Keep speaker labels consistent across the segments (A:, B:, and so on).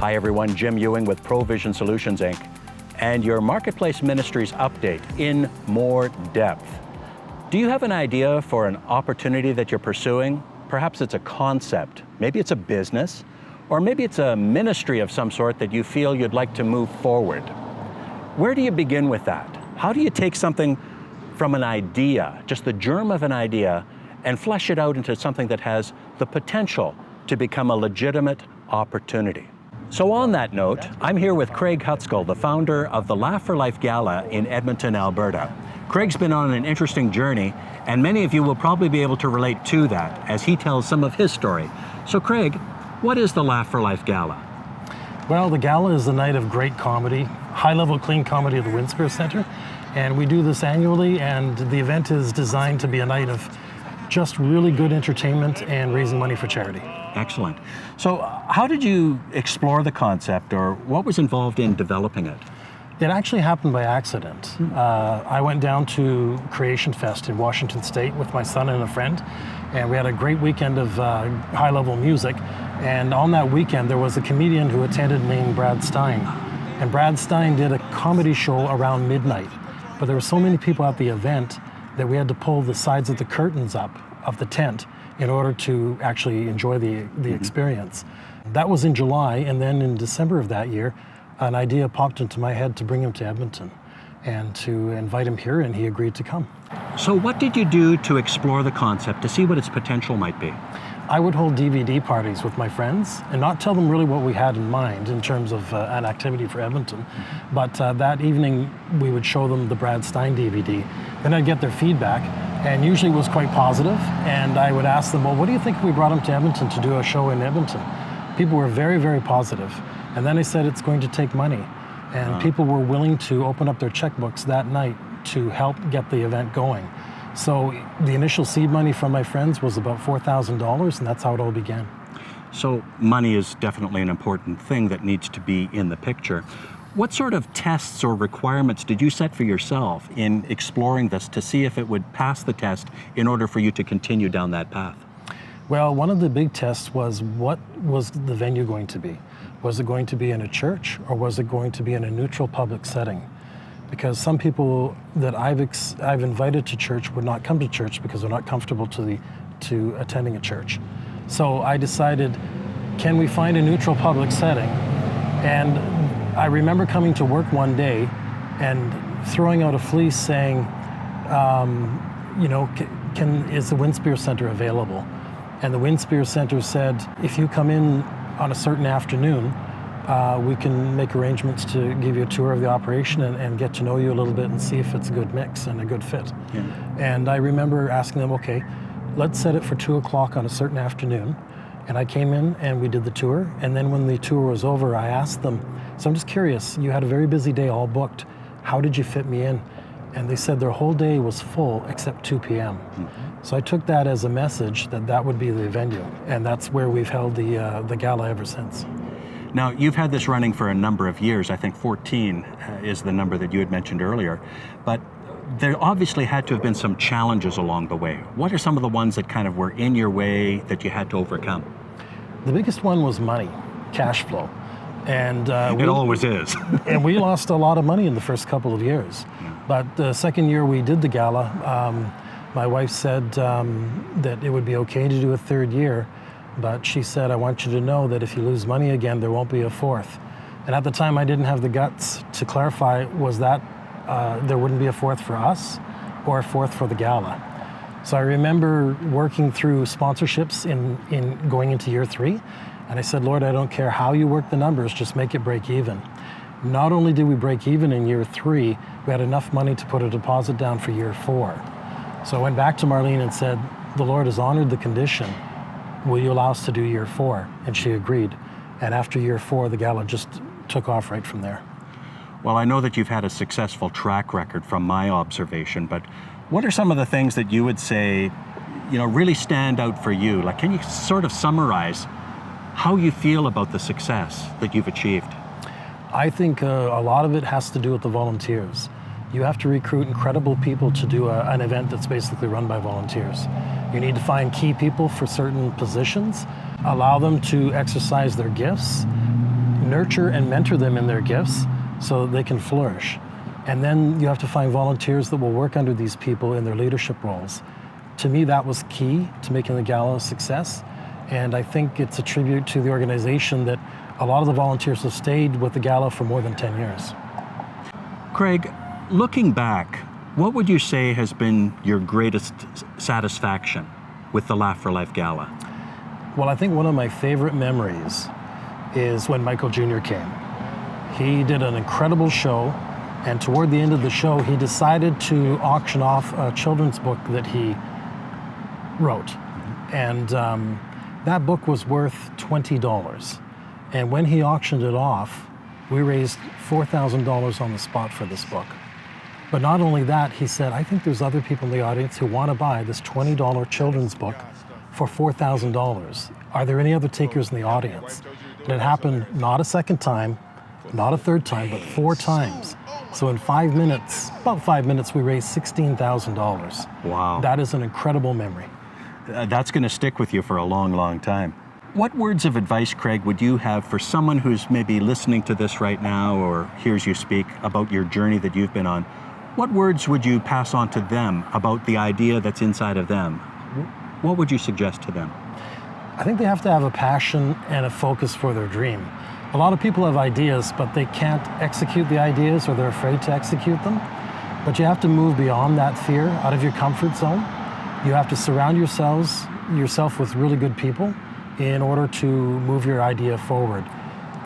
A: Hi everyone, Jim Ewing with Provision Solutions Inc. and your Marketplace Ministries update in more depth. Do you have an idea for an opportunity that you're pursuing? Perhaps it's a concept, maybe it's a business, or maybe it's a ministry of some sort that you feel you'd like to move forward. Where do you begin with that? How do you take something from an idea, just the germ of an idea, and flesh it out into something that has the potential to become a legitimate opportunity? So on that note, I'm here with Craig Hutscal, the founder of the Laugh for Life Gala in Edmonton, Alberta. Craig's been on an interesting journey, and many of you will probably be able to relate to that as he tells some of his story. So Craig, what is the Laugh for Life Gala?
B: Well, the gala is a night of great comedy, high-level clean comedy at the Winspear Centre, and we do this annually, and the event is designed to be a night of just really good entertainment and raising money for charity.
A: Excellent. So how did you explore the concept, or what was involved in developing it?
B: It actually happened by accident. I went down to Creation Fest in Washington State with my son and a friend, and we had a great weekend of high-level music. And on that weekend, there was a comedian who attended named Brad Stein. And Brad Stein did a comedy show around midnight. But there were so many people at the event that we had to pull the sides of the curtains up of the tent in order to actually enjoy the experience. That was in July, and then in December of that year, an idea popped into my head to bring him to Edmonton and to invite him here, and he agreed to come.
A: So what did you do to explore the concept, to see what its potential might be?
B: I would hold DVD parties with my friends and not tell them really what we had in mind in terms of an activity for Edmonton. But that evening, we would show them the Brad Stein DVD. Then I'd get their feedback, and usually it was quite positive. And I would ask them, well, what do you think if we brought him to Edmonton to do a show in Edmonton? People were very, very positive. And then I said it's going to take money. And people were willing to open up their checkbooks that night to help get the event going. So the initial seed money from my friends was about $4,000, and that's how it all began.
A: So money is definitely an important thing that needs to be in the picture. What sort of tests or requirements did you set for yourself in exploring this to see if it would pass the test in order for you to continue down that path?
B: Well, one of the big tests was, what was the venue going to be? Was it going to be in a church, or was it going to be in a neutral public setting? Because some people that I've invited to church would not come to church because they're not comfortable to attending a church. So I decided, can we find a neutral public setting? And I remember coming to work one day and throwing out a fleece saying, is the Winspear Centre available? And the Winspear Centre said, if you come in on a certain afternoon, we can make arrangements to give you a tour of the operation and get to know you a little bit and see if it's a good mix and a good fit. Yeah. And I remember asking them, okay, let's set it for 2 o'clock on a certain afternoon. And I came in and we did the tour. And then when the tour was over, I asked them, so I'm just curious, you had a very busy day all booked. How did you fit me in? And they said their whole day was full except 2 p.m. Mm-hmm. So I took that as a message that that would be the venue. And that's where we've held the gala ever since.
A: Now, you've had this running for a number of years. I think 14 is the number that you had mentioned earlier. But there obviously had to have been some challenges along the way. What are some of the ones that kind of were in your way that you had to overcome?
B: The biggest one was money, cash flow. And
A: it always is.
B: And we lost a lot of money in the first couple of years. Yeah. But the second year we did the gala, my wife said that it would be okay to do a third year. But she said, I want you to know that if you lose money again, there won't be a fourth. And at the time, I didn't have the guts to clarify, was that there wouldn't be a fourth for us or a fourth for the gala. So I remember working through sponsorships in going into year 3. And I said, Lord, I don't care how you work the numbers, just make it break even. Not only did we break even in year 3, we had enough money to put a deposit down for year 4. So I went back to Marlene and said, the Lord has honored the condition. Will you allow us to do year 4? And she agreed. And after year 4, the gala just took off right from there.
A: Well, I know that you've had a successful track record from my observation, but what are some of the things that you would say, really stand out for you? Like, can you sort of summarize how you feel about the success that you've achieved?
B: I think a lot of it has to do with the volunteers. You have to recruit incredible people to do an event that's basically run by volunteers. You need to find key people for certain positions, allow them to exercise their gifts, nurture and mentor them in their gifts so they can flourish. And then you have to find volunteers that will work under these people in their leadership roles. To me, that was key to making the gala a success. And I think it's a tribute to the organization that a lot of the volunteers have stayed with the gala for more than 10 years.
A: Craig, looking back, what would you say has been your greatest satisfaction with the Laugh for Life Gala?
B: Well, I think one of my favorite memories is when Michael Jr. came. He did an incredible show, and toward the end of the show, he decided to auction off a children's book that he wrote. And that book was worth $20. And when he auctioned it off, we raised $4,000 on the spot for this book. But not only that, he said, I think there's other people in the audience who want to buy this $20 children's book for $4,000. Are there any other takers in the audience? And it happened not a second time, not a third time, but 4 times. So in 5 minutes, about 5 minutes, we raised $16,000.
A: Wow.
B: That is an incredible memory.
A: That's going to stick with you for a long, long time. What words of advice, Craig, would you have for someone who's maybe listening to this right now or hears you speak about your journey that you've been on? What words would you pass on to them about the idea that's inside of them? What would you suggest to them?
B: I think they have to have a passion and a focus for their dream. A lot of people have ideas, but they can't execute the ideas or they're afraid to execute them. But you have to move beyond that fear, out of your comfort zone. You have to surround yourself with really good people in order to move your idea forward.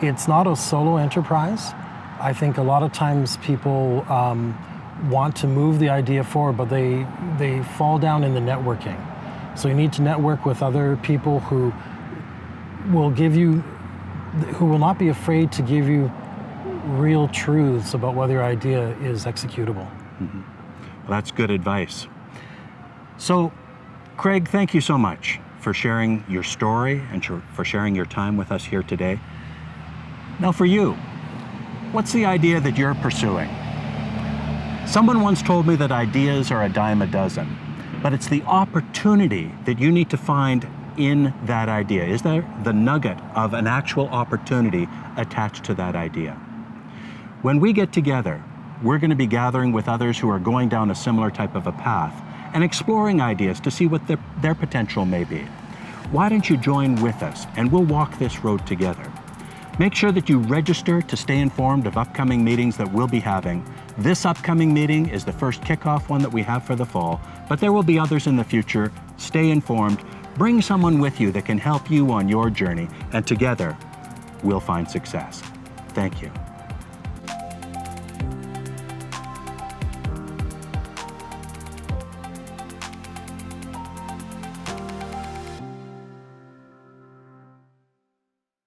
B: It's not a solo enterprise. I think a lot of times people want to move the idea forward, but they fall down in the networking. So you need to network with other people who will not be afraid to give you real truths about whether your idea is executable.
A: Mm-hmm. Well, that's good advice. So, Craig, thank you so much for sharing your story and for sharing your time with us here today. Now for you, what's the idea that you're pursuing? Someone once told me that ideas are a dime a dozen, but it's the opportunity that you need to find in that idea. Is there the nugget of an actual opportunity attached to that idea? When we get together, we're going to be gathering with others who are going down a similar type of a path and exploring ideas to see what their potential may be. Why don't you join with us and we'll walk this road together. Make sure that you register to stay informed of upcoming meetings that we'll be having. This upcoming meeting is the first kickoff one that we have for the fall, but there will be others in the future. Stay informed. Bring someone with you that can help you on your journey, and together we'll find success. Thank you.